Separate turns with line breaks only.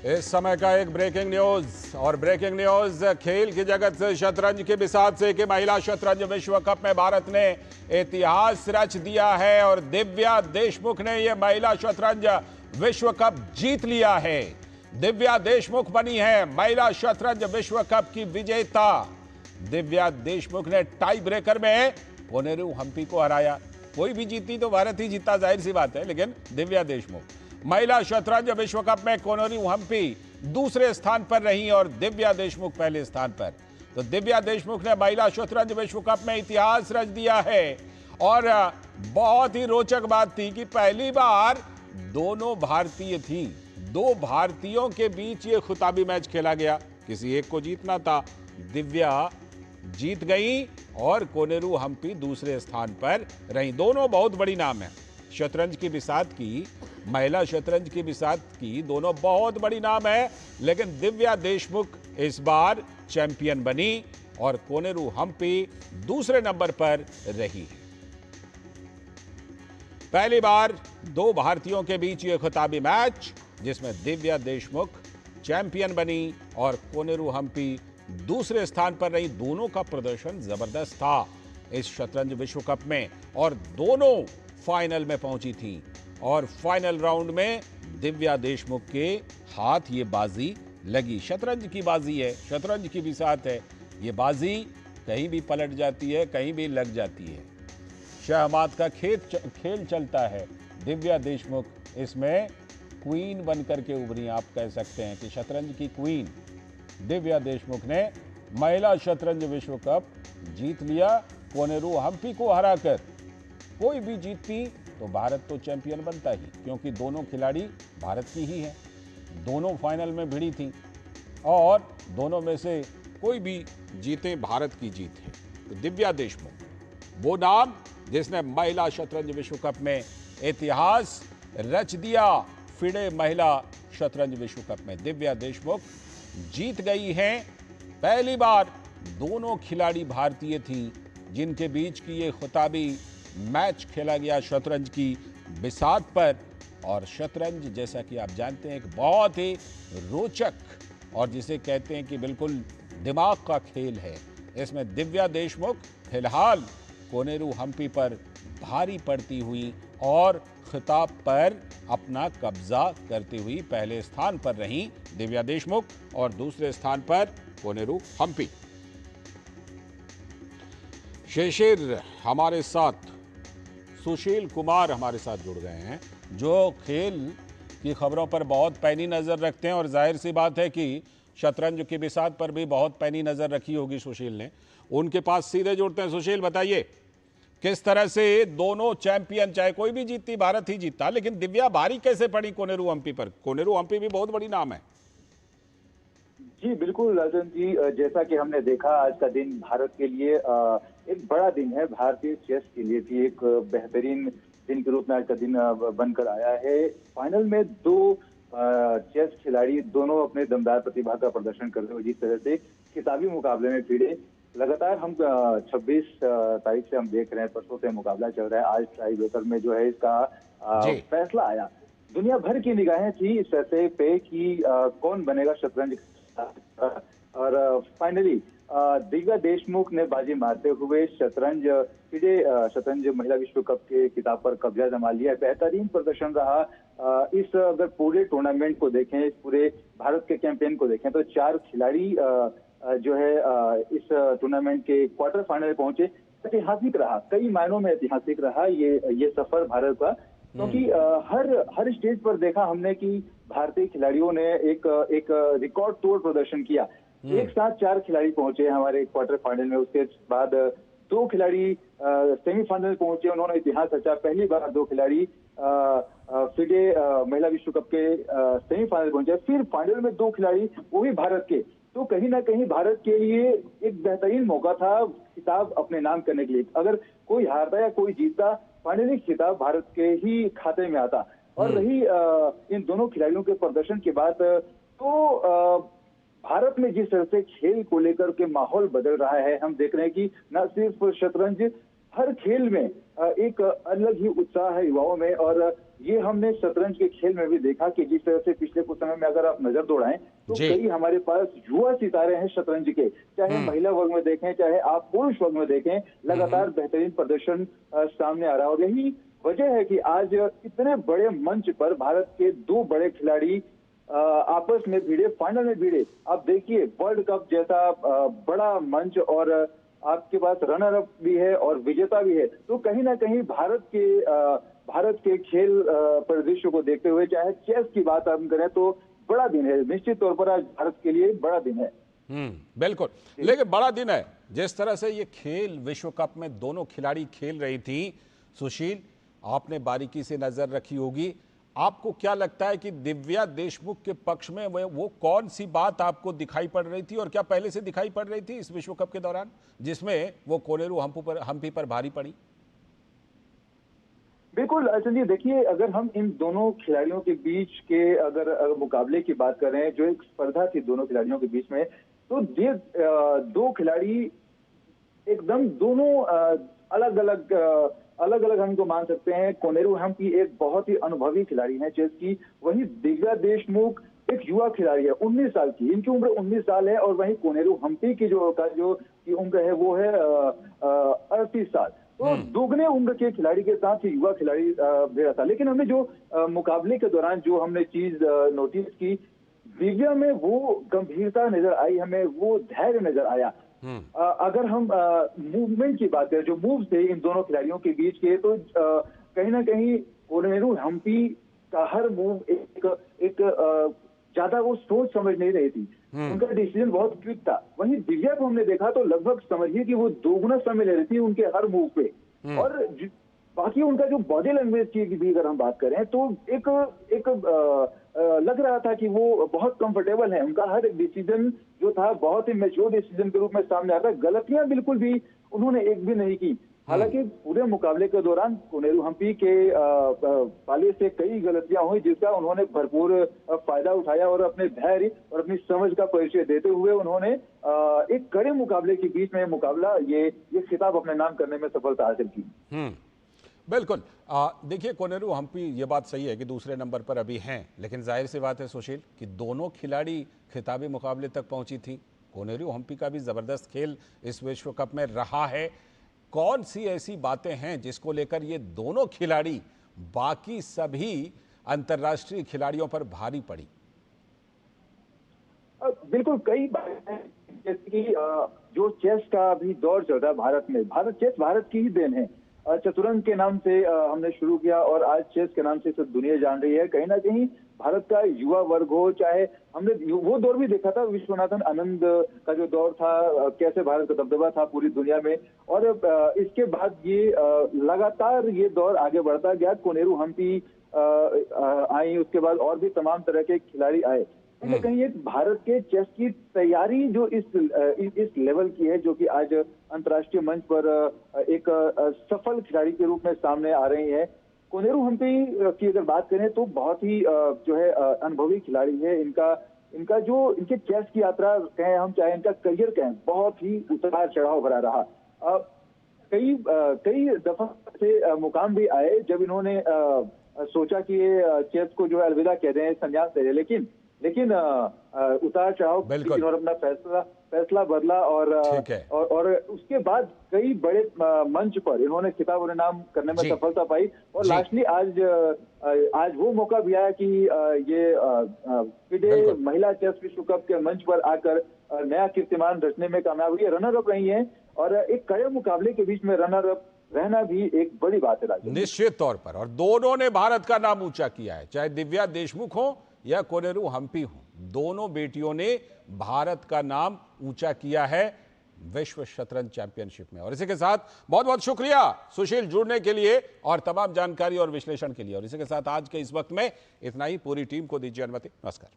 इस समय का एक ब्रेकिंग न्यूज और ब्रेकिंग न्यूज खेल की जगत से शतरंज की बिसात से कि महिला शतरंज विश्व कप में भारत ने इतिहास रच दिया है और दिव्या देशमुख ने यह महिला शतरंज विश्व कप जीत लिया है। दिव्या देशमुख बनी है महिला शतरंज विश्व कप की विजेता। दिव्या देशमुख ने टाई ब्रेकर में कोनेरू हम्पी को हराया। कोई भी जीती तो भारत ही जीता, जाहिर सी बात है, लेकिन दिव्या देशमुख महिला शतरंज विश्व कप में कोनेरू हम्पी दूसरे स्थान पर रही और दिव्या देशमुख पहले स्थान पर। तो दिव्या देशमुख ने महिला शतरंज विश्व कप में इतिहास रच दिया है। और बहुत ही रोचक बात थी कि पहली बार दोनों भारतीय थी, दो भारतीयों के बीच ये खिताबी मैच खेला गया। किसी एक को जीतना था, दिव्या जीत गई और कोनेरू हम्पी दूसरे स्थान पर रही। दोनों बहुत बड़ी नाम है शतरंज की बिसात की, महिला शतरंज की बिसात की, दोनों बहुत बड़ी नाम है। लेकिन दिव्या देशमुख इस बार चैंपियन बनी और कोनेरू हम्पी दूसरे नंबर पर रही है। पहली बार दो भारतीयों के बीच यह खिताबी मैच जिसमें दिव्या देशमुख चैंपियन बनी और कोनेरू हम्पी दूसरे स्थान पर रही। दोनों का प्रदर्शन जबरदस्त था इस शतरंज विश्व कप में और दोनों फाइनल में पहुंची थी। और फाइनल राउंड में दिव्या देशमुख के हाथ ये बाजी लगी। शतरंज की बाजी है, शतरंज की बिसात है, ये बाजी कहीं भी पलट जाती है, कहीं भी लग जाती है। शहमाद का खेल चलता है। दिव्या देशमुख इसमें क्वीन बनकर के उभरी। आप कह सकते हैं कि शतरंज की क्वीन दिव्या देशमुख ने महिला शतरंज विश्व कप जीत लिया कोनेरू हम्पी को हराकर। कोई भी जीतती तो भारत तो चैंपियन बनता ही, क्योंकि दोनों खिलाड़ी भारत की ही हैं। दोनों फाइनल में भिड़ी थी और दोनों में से कोई भी जीते भारत की जीत है। तो दिव्या देशमुख वो नाम जिसने महिला शतरंज विश्व कप में इतिहास रच दिया। फिडे महिला शतरंज विश्व कप में दिव्या देशमुख जीत गई हैं। पहली बार दोनों खिलाड़ी भारतीय थी जिनके बीच की ये खिताबी मैच खेला गया शतरंज की बिसात पर। और शतरंज जैसा कि आप जानते हैं एक बहुत ही रोचक और जिसे कहते हैं कि बिल्कुल दिमाग का खेल है। इसमें दिव्या देशमुख फिलहाल कोनेरू हम्पी पर भारी पड़ती हुई और खिताब पर अपना कब्जा करती हुई पहले स्थान पर रही दिव्या देशमुख और दूसरे स्थान पर कोनेरू हम्पी। शिशिर हमारे साथ, सुशील कुमार हमारे साथ जुड़ गए हैं जो खेल की खबरों पर बहुत पैनी नजर रखते हैं और जाहिर सी बात है कि शतरंज की बिसात पर भी बहुत पैनी नजर रखी होगी सुशील ने। उनके पास सीधे जुड़ते हैं। सुशील बताइए किस तरह से दोनों चैंपियन, चाहे कोई भी जीतती भारत ही जीतता, लेकिन दिव्या भारी कैसे पड़ी कोनेरू हम्पी पर? कोनेरू हम्पी भी बहुत बड़ी नाम है।
जी बिल्कुल राजन जी, जैसा कि हमने देखा आज का दिन भारत के लिए एक बड़ा दिन है। भारतीय चेस के लिए भी एक बेहतरीन दिन के रूप में आज का दिन बनकर आया है। फाइनल में दो चेस खिलाड़ी दोनों अपने दमदार प्रतिभा का प्रदर्शन करते हुए जिस तरह से खिताबी मुकाबले में भिड़े, लगातार हम 26 तारीख से हम देख रहे हैं, परसों से मुकाबला चल रहा है। आज टाई ब्रेकर में जो है इसका फैसला आया। दुनिया भर की निगाहें थी इस फैसले पे कि कौन बनेगा शतरंज। और फाइनली दिव्या देशमुख ने बाजी मारते हुए शतरंज महिला विश्व कप के खिताब पर कब्जा जमा लिया। बेहतरीन प्रदर्शन रहा। इस अगर पूरे टूर्नामेंट को देखें, इस पूरे भारत के कैंपेन को देखें तो 4 खिलाड़ी जो है इस टूर्नामेंट के क्वार्टर फाइनल पहुंचे। ऐतिहासिक रहा, कई मायनों में ऐतिहासिक रहा ये सफर भारत का, क्योंकि हर स्टेज पर देखा हमने कि भारतीय खिलाड़ियों ने एक रिकॉर्ड तोड़ प्रदर्शन किया। एक साथ 4 खिलाड़ी पहुंचे हमारे क्वार्टर फाइनल में। उसके बाद 2 खिलाड़ी सेमीफाइनल पहुंचे, उन्होंने इतिहास रचा। पहली बार 2 खिलाड़ी फिडे महिला विश्व कप के सेमीफाइनल पहुंचे। फिर फाइनल में 2 खिलाड़ी, वो भी भारत के। तो कहीं ना कहीं भारत के लिए एक बेहतरीन मौका था खिताब अपने नाम करने के लिए। अगर कोई हारता या कोई जीतता, फाइनली खिताब भारत के ही खाते में आता। और रही इन दोनों खिलाड़ियों के प्रदर्शन की बात, तो भारत में जिस तरह से खेल को लेकर के माहौल बदल रहा है, हम देख रहे हैं कि न सिर्फ शतरंज, हर खेल में एक अलग ही उत्साह है युवाओं में। और ये हमने शतरंज के खेल में भी देखा कि जिस तरह से पिछले कुछ समय में अगर आप नजर दौड़ाएं तो कई हमारे पास युवा सितारे हैं शतरंज के, चाहे महिला वर्ग में देखें चाहे आप पुरुष वर्ग में देखें, लगातार बेहतरीन प्रदर्शन सामने आ रहा है। और यही वजह है कि आज इतने बड़े मंच पर भारत के दो बड़े खिलाड़ी आपस में भिड़े, फाइनल में भिड़े। आप देखिए वर्ल्ड कप जैसा बड़ा मंच और आपके पास रनर अप भी है और विजेता भी है, तो कहीं ना कहीं भारत के खेल परिदृश्य को देखते हुए चाहे चेस की बात हम करें तो बड़ा दिन है, निश्चित तौर पर आज भारत के लिए बड़ा दिन है।
बिल्कुल, लेकिन बड़ा दिन है। जिस तरह से ये खेल विश्व कप में दोनों खिलाड़ी खेल रही थी, सुशील आपने बारीकी से नजर रखी होगी, आपको क्या लगता है कि दिव्या देशमुख के पक्ष में वो कौन सी बात आपको दिखाई पड़ रही थी और क्या पहले से दिखाई पड़ रही थी इस विश्व कप के दौरान जिसमें वो कोनेरू हम्पी पर भारी पड़ी?
बिल्कुल अचल जी, देखिए अगर हम इन दोनों खिलाड़ियों के बीच के अगर मुकाबले की बात करें, जो एक स्पर्धा थी दोनों खिलाड़ियों के बीच में, तो ये दो खिलाड़ी एकदम दोनों अलग अलग हम इनको मान सकते हैं। कोनेरू हम्पी एक बहुत ही अनुभवी खिलाड़ी है चेस की, वहीं दिव्या देशमुख एक युवा खिलाड़ी है 19 साल की, इनकी उम्र 19 साल है और वहीं कोनेरू हम्पी की जो उम्र है वो है 38 साल। तो दोगुने उम्र के खिलाड़ी के साथ ही युवा खिलाड़ी भिड़ा था। लेकिन हमें जो मुकाबले के दौरान जो हमने चीज नोटिस की, दिव्या में वो गंभीरता नजर आई, हमें वो धैर्य नजर आया। अगर हम मूवमेंट की बात करें, जो मूव थे इन दोनों खिलाड़ियों के बीच के, तो कहीं ना कहीं कोनेरू हम्पी का हर मूव एक ज्यादा वो सोच समझ नहीं रही थी, उनका डिसीजन बहुत क्विक था। वहीं दिव्या को हमने देखा तो लगभग समझिए कि वो दोगुना समय ले रही थी उनके हर मूव पे। और बाकी उनका जो बॉडी लैंग्वेज की भी अगर हम बात करें तो एक लग रहा था कि वो बहुत कंफर्टेबल है, उनका हर एक डिसीजन जो था बहुत ही मैच्योर डिसीजन के रूप में सामने आता है। गलतियां बिल्कुल भी उन्होंने एक भी नहीं की। हालांकि पूरे मुकाबले के दौरान कोनेरू हम्पी के पाले से कई गलतियां हुई जिसका उन्होंने भरपूर फायदा उठाया और अपने धैर्य और अपनी समझ का परिचय देते हुए उन्होंने एक कड़े मुकाबले के बीच में मुकाबला ये खिताब अपने नाम करने में सफलता हासिल की।
बिल्कुल, देखिए कोनेरू हम्पी ये बात सही है कि दूसरे नंबर पर अभी हैं, लेकिन जाहिर सी बात है सुशील कि दोनों खिलाड़ी खिताबी मुकाबले तक पहुंची थी। कोनेरू हम्पी का भी जबरदस्त खेल इस विश्व कप में रहा है। कौन सी ऐसी बातें हैं जिसको लेकर ये दोनों खिलाड़ी बाकी सभी अंतर्राष्ट्रीय खिलाड़ियों पर भारी पड़ी?
बिल्कुल कई बातें हैं, जैसे कि जो चेस का अभी दौर चल रहा है भारत में, भारत की ही देन है। चतुरंग के नाम से हमने शुरू किया और आज चेस के नाम से सब दुनिया जान रही है। कहीं ना कहीं भारत का युवा वर्ग हो, चाहे हमने वो दौर भी देखा था, विश्वनाथन आनंद का जो दौर था, कैसे भारत का दबदबा था पूरी दुनिया में, और इसके बाद ये लगातार ये दौर आगे बढ़ता गया। कोनेरू हम्पी आई, उसके बाद और भी तमाम तरह के खिलाड़ी आए। कहीं कहीं एक भारत के चेस की तैयारी जो इस लेवल की है, जो कि आज अंतर्राष्ट्रीय मंच पर एक सफल खिलाड़ी के रूप में सामने आ रही है। कोनेरू हम्पी की अगर बात करें तो बहुत ही जो है अनुभवी खिलाड़ी है। इनका जो इनके चेस की यात्रा कहें हम, चाहे इनका करियर कहें, बहुत ही उतार चढ़ाव भरा रहा। कई दफा से मुकाम भी आए जब इन्होंने सोचा कि ये चेस को जो है अलविदा कह दें, संन्यास दे दें, लेकिन उतार चढ़ाव इन्होंने अपना फैसला बदला और उसके बाद कई बड़े मंच पर इन्होंने खिताब और इनाम करने में सफलता पाई। और लास्टली आज वो मौका भी आया कि ये महिला चेस विश्व कप के मंच पर आकर नया कीर्तिमान रचने में कामयाब हुई, रनर अप रही हैं। और एक कड़े मुकाबले के बीच में रनर अप रहना भी एक बड़ी बात है राजू,
निश्चित तौर पर। और दोनों ने भारत का नाम ऊंचा किया है, चाहे दिव्या देशमुख हो या कोनेरू हम्पी हो, दोनों बेटियों ने भारत का नाम ऊंचा किया है विश्व शतरंज चैंपियनशिप में। और इसी के साथ बहुत बहुत शुक्रिया सुशील जुड़ने के लिए और तमाम जानकारी और विश्लेषण के लिए। और इसी के साथ आज के इस वक्त में इतना ही। पूरी टीम को दीजिए अनुमति। नमस्कार।